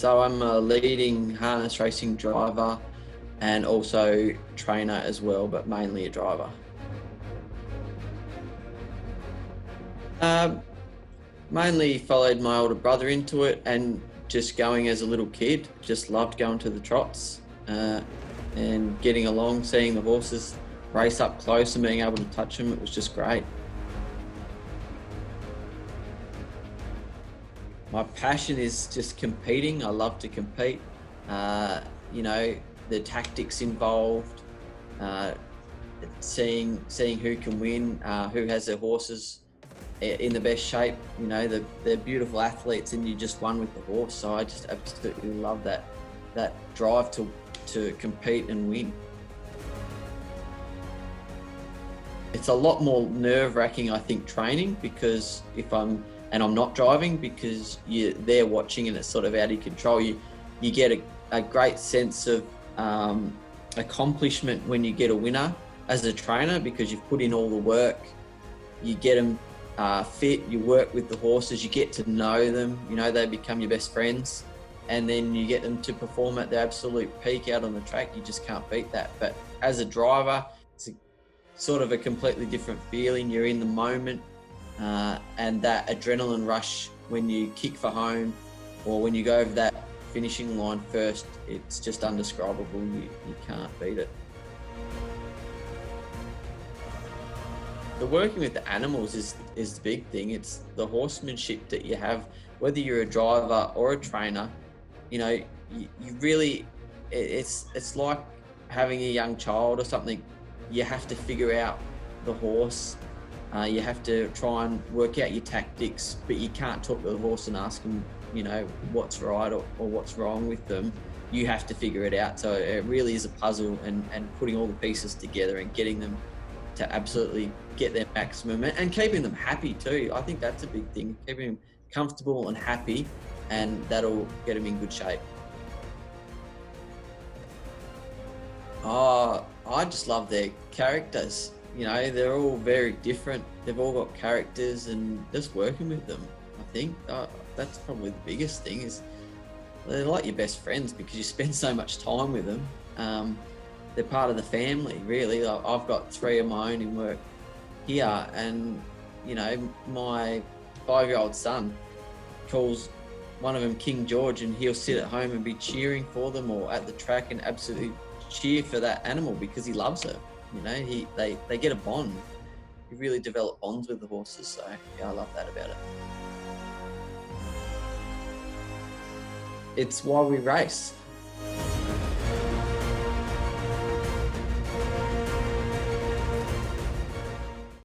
So I'm a leading harness racing driver and also trainer as well, but mainly a driver. Um, Mainly followed my older brother into it, and just going as a little kid, just loved going to the trots and getting along, seeing the horses race up close and being able to touch them. It was just great. My passion is just competing. I love to compete. Uh, you know, the tactics involved, uh, seeing who can win, who has their horses in the best shape. You know, they're beautiful athletes, and you just won with the horse. So I just absolutely love that drive to compete and win. It's a lot more nerve-wracking, I think, training, because if I'm not driving, because they're watching and it's sort of out of control. You get a great sense of accomplishment when you get a winner as a trainer, because you've put in all the work. You get them fit, you work with the horses, you get to know them, you know, they become your best friends, and then you get them to perform at their absolute peak out on the track. You just can't beat that. But as a driver, it's sort of a completely different feeling. You're in the moment, and that adrenaline rush when you kick for home or when you go over that finishing line first, it's just undescribable. You can't beat it. The working with the animals is the big thing. It's the horsemanship that you have, whether you're a driver or a trainer. You know, you really, it's like having a young child or something. You have to figure out the horse. You have to try and work out your tactics, but you can't talk to the horse and ask them, you know, what's right or what's wrong with them. You have to figure it out. So it really is a puzzle, and putting all the pieces together and getting them to absolutely get their maximum, and keeping them happy too. I think that's a big thing, keeping them comfortable and happy, and that'll get them in good shape. Oh, I just love their characters. You know, they're all very different. They've all got characters, and just working with them, I think that's probably the biggest thing. Is they're like your best friends, because you spend so much time with them. They're part of the family, really. I've got 3 of my own in work here, and you know, my 5-year-old son calls one of them King George, and he'll sit at home and be cheering for them, or at the track, and absolutely cheer for that animal because he loves it. You know, they get a bond. You really develop bonds with the horses. So yeah, I love that about it. It's why we race.